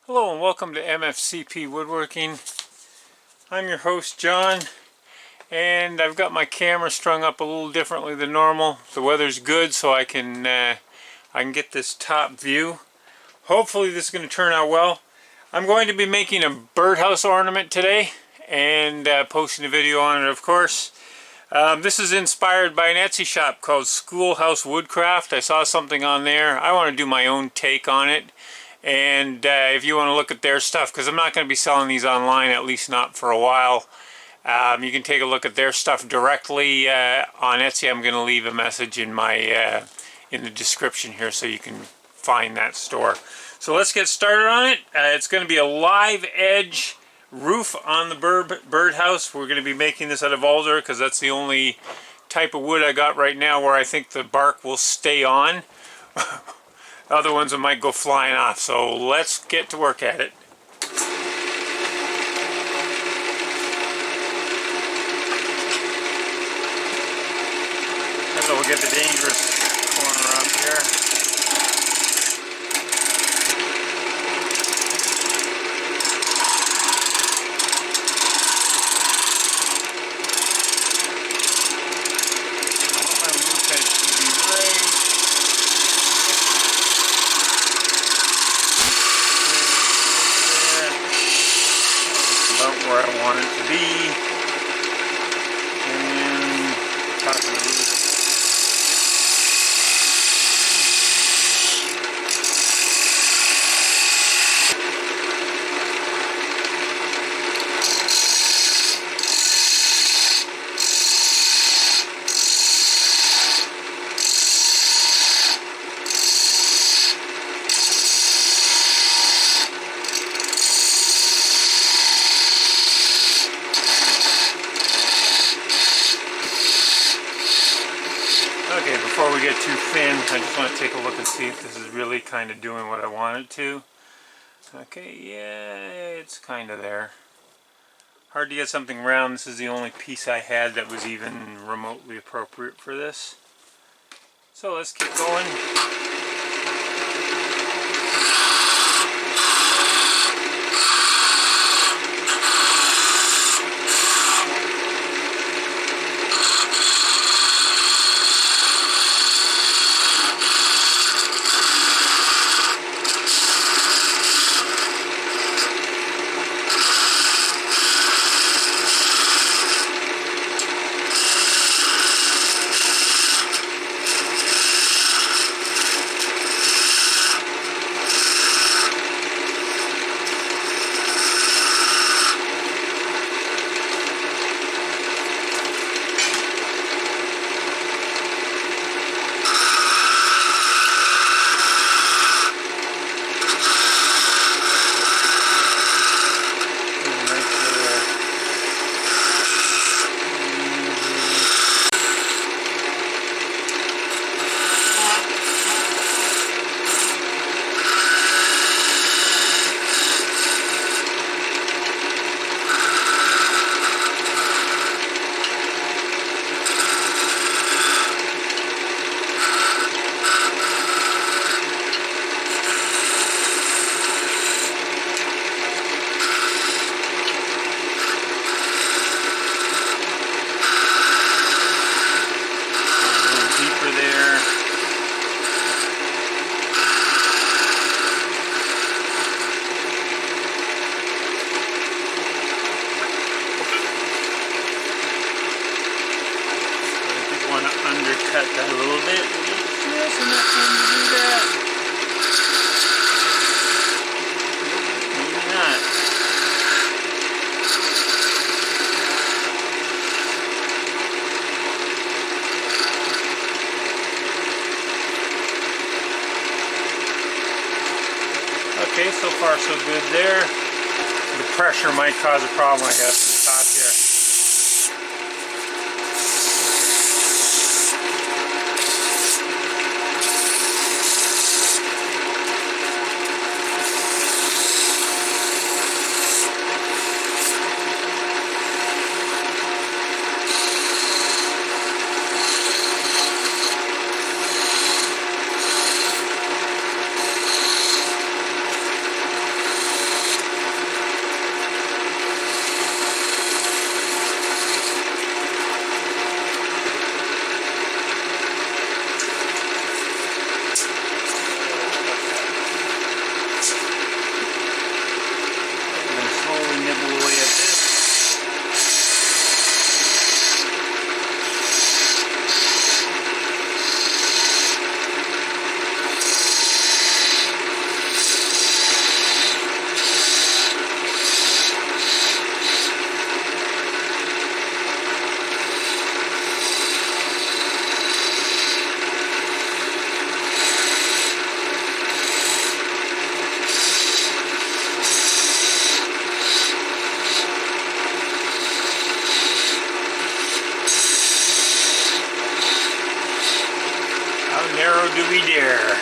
Hello and welcome to MFCP Woodworking. I'm your host John, and I've got my camera strung up a little differently than normal. The weather's good, so I can get this top view. Hopefully this is going to turn out well. I'm going to be making a birdhouse ornament today and posting a video on it, of course. This is inspired by an Etsy shop called SchoolhouseWoodcraft. I saw something on there. I want to do my own take on it. And if you want to look at their stuff, because I'm not going to be selling these online, at least not for a while, you can take a look at their stuff directly on Etsy. I'm going to leave a message in my in the description here so you can find that store. So let's get started on it. It's going to be a live edge roof on the birdhouse. We're going to be making this out of alder because that's the only type of wood I got right now where I think the bark will stay on. Other ones that might go flying off, so let's get to work at it. So we'll get the dangerous corner off here. Where I want it to be, and the top of the roof. Okay, before we get too thin, I just want to take a look and see if this is really kind of doing what I want it to. Okay, yeah, it's kind of there. Hard to get something round. This is the only piece I had that was even remotely appropriate for this. So let's keep going. Undercut that a little bit. Just enough time to do that. Maybe not. Okay, so far so good there. The pressure might cause a problem, I guess, at the top here. do we dare?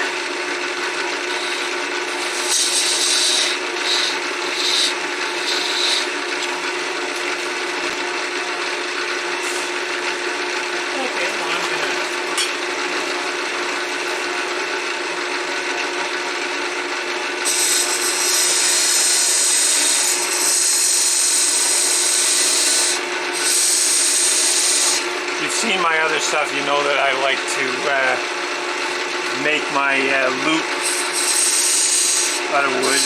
Okay, well, I'm gonna... If you've seen my other stuff, you know that I like to make my loop out of wood.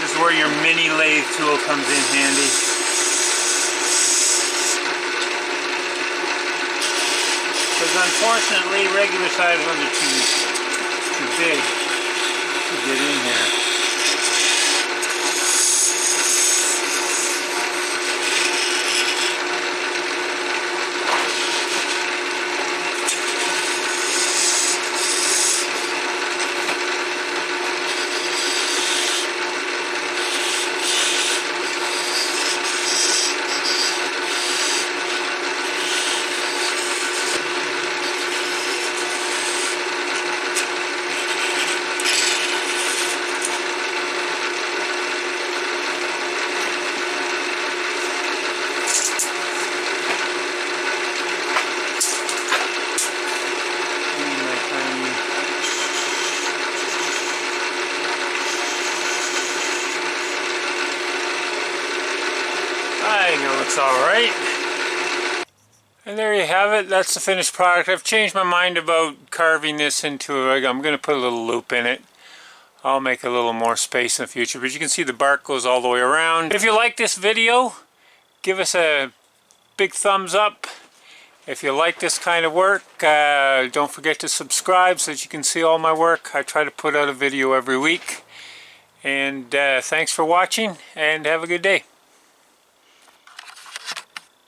This is where your mini lathe tool comes in handy. Because unfortunately, regular size ones are too big to get in here. I know it's alright. And there you have it. That's the finished product. I've changed my mind about carving this into a rig. I'm going to put a little loop in it. I'll make a little more space in the future. But you can see the bark goes all the way around. If you like this video, give us a big thumbs up. If you like this kind of work, don't forget to subscribe so that you can see all my work. I try to put out a video every week. And thanks for watching, and have a good day.